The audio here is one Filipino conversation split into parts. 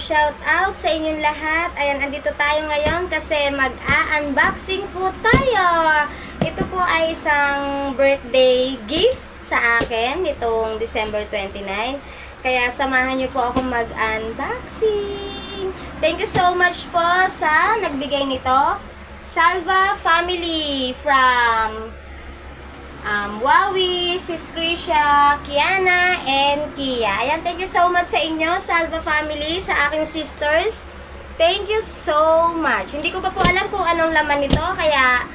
shout out sa inyong lahat. Ayan, andito tayo ngayon kasi mag-a-unboxing po tayo. Ito po ay isang birthday gift sa akin nitong December 29. Kaya samahan niyo po ako mag-unboxing. Thank you so much po sa nagbigay nito. Salva Family from Wawi, Sis Krisha, Kiana, and Kia. Ayan, thank you so much sa inyo, Salva Family, sa aking sisters. Thank you so much. Hindi ko pa po alam kung anong laman nito, kaya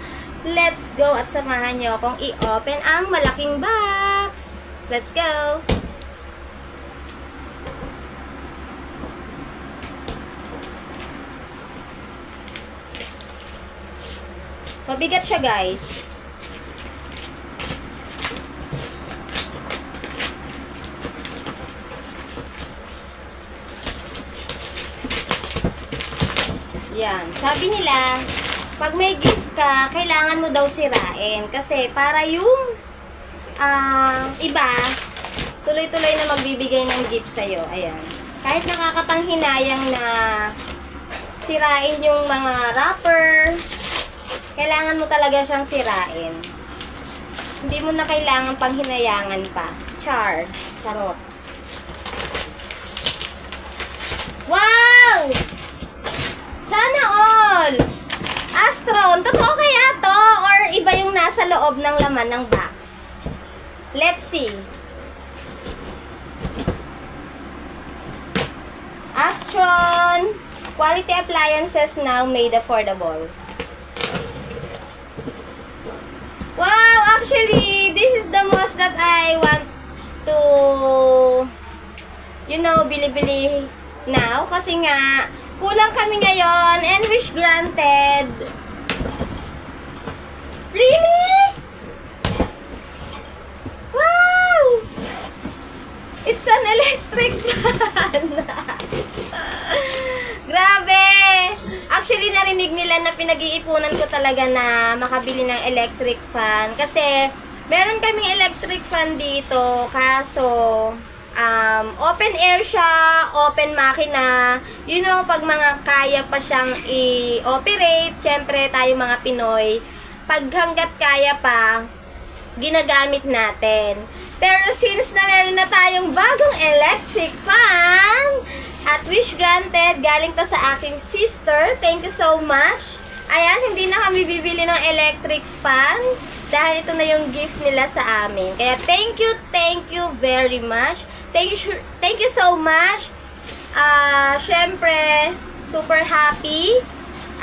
let's go at samahan nyo akong i-open ang malaking box. Let's go! Mabigat siya, guys. Yan. Sabi nila, pag may gift ka, kailangan mo daw sirain. Kasi para yung iba, tuloy-tuloy na magbibigay ng gift sa'yo. Ayan. Kahit nakakapanghinayang na sirain yung mga wrapper, kailangan mo talaga siyang sirain. Hindi mo na kailangan panghinayangan pa. Charot. Wow! Sana all! Astron, totoo kaya to? Or iba yung nasa loob ng laman ng box? Let's see. Astron, quality appliances now made affordable. Wow! Actually, this is the most that I want to, bili-bili now. Kasi nga, kulang kami ngayon and wish granted. Really? Wow! It's an electric fan. Grabe! Actually, narinig nila na pinag-iipunan ko talaga na makabili ng electric fan. Kasi, meron kaming electric fan dito. Kaso, open air siya, open makina. Pag mga kaya pa siyang i-operate, syempre tayo mga Pinoy, pag hanggat kaya pa, ginagamit natin. Pero since na meron na tayong bagong electric fan, at wish granted, galing to sa aking sister, thank you so much. Ayan, hindi na kami bibili ng electric fan dahil ito na yung gift nila sa amin. Kaya thank you very much. Thank you so much. Syempre, super happy.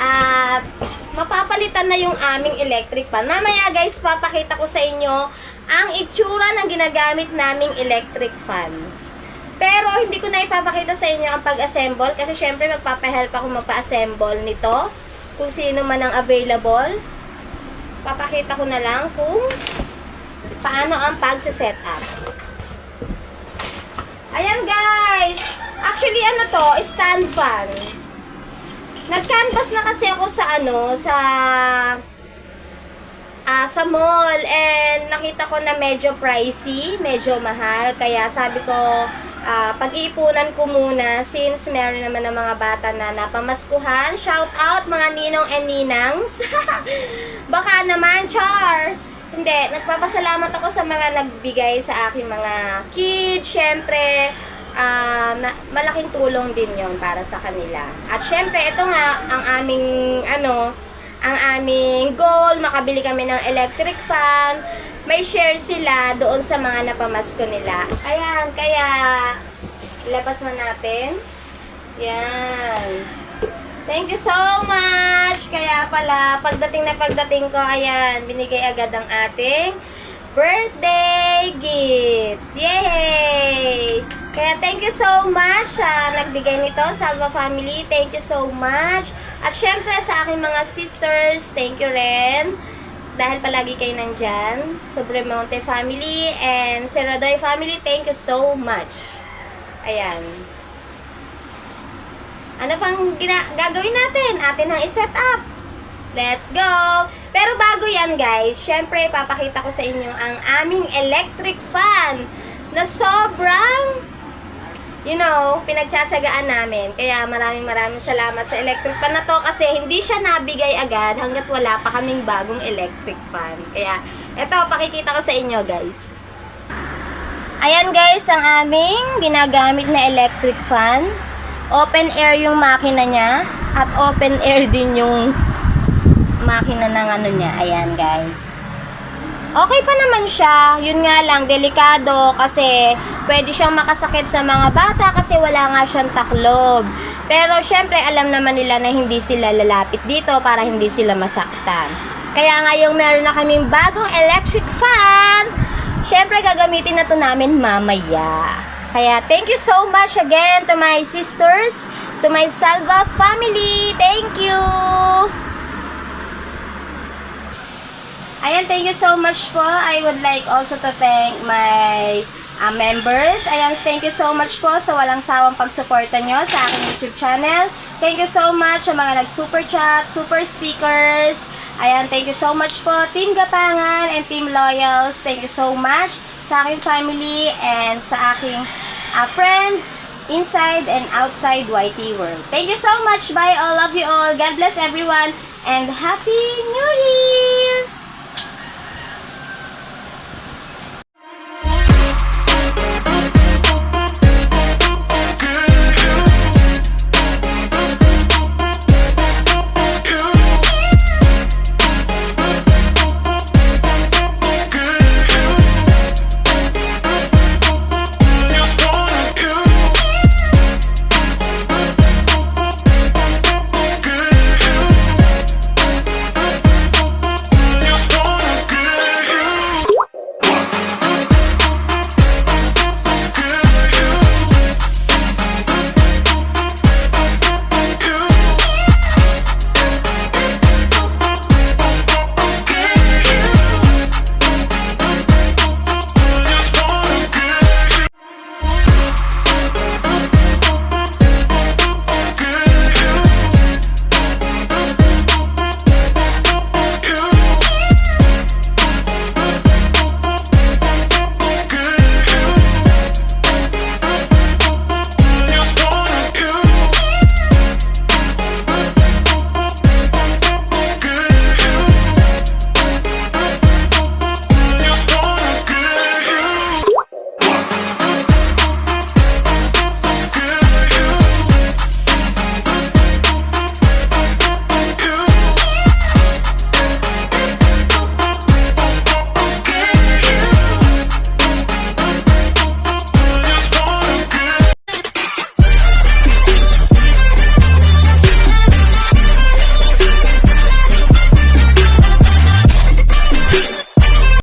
At mapapalitan na yung aming electric fan. Mamaya guys, papakita ko sa inyo ang itsura ng ginagamit naming electric fan. Pero hindi ko na ipapakita sa inyo ang pag-assemble kasi syempre magpapahelp ako magpa-assemble nito. Kung sino man ang available. Papakita ko na lang kung paano ang pag-setup. Ayan guys! Actually stand fan. Nag-canvas na kasi ako sa mall and nakita ko na medyo pricey, medyo mahal. Kaya sabi ko, pag-iipunan ko muna since meron naman ng mga bata na napamaskuhan. Shout out mga ninong and ninangs. Baka naman, char! Hindi, nagpapasalamat ako sa mga nagbigay sa aking mga kids. Syempre, malaking tulong din yon para sa kanila. At syempre, ito nga, ang aming goal, makabili kami ng electric fan. May share sila doon sa mga napamasko nila. Ayan, kaya ilabas na natin. Yan. Thank you so much! Kaya pala, pagdating ko, ayan, binigay agad ang ating birthday gifts. Yay! Kaya thank you so much sa nagbigay nito, Salva Family. Thank you so much. At syempre sa aking mga sisters, thank you rin. Dahil palagi kayo nandyan. Sobremonte Family and Seradoy Family, thank you so much. Ayan. Ano pang gagawin natin? Atin ang i-set up. Let's go! Pero bago yan guys, syempre papakita ko sa inyo ang aming electric fan na sobrang pinagtsatsagaan namin. Kaya maraming salamat sa electric fan na to kasi hindi siya nabigay agad hanggat wala pa kaming bagong electric fan. Kaya, eto, pakikita ko sa inyo, guys. Ayan, guys, ang aming ginagamit na electric fan. Open air yung makina niya at open air din yung makina ng ano niya. Ayan, guys. Okay pa naman siya. Yun nga lang, delikado kasi pwede siyang makasakit sa mga bata kasi wala nga siyang taklob. Pero syempre, alam naman nila na hindi sila lalapit dito para hindi sila masaktan. Kaya ngayong meron na kaming bagong electric fan, syempre gagamitin na to namin mamaya. Kaya thank you so much again to my sisters, to my Salva family. Thank you! Ayan, thank you so much po. I would like also to thank my members. Ayan, thank you so much po sa walang sawang pagsuporta nyo sa aking YouTube channel. Thank you so much sa mga nag-super chat, super stickers. Ayan, thank you so much po. Team Gapangan and Team Loyals, thank you so much sa aking family and sa aking friends inside and outside YT World. Thank you so much. Bye. I love you all. God bless everyone and Happy New Year!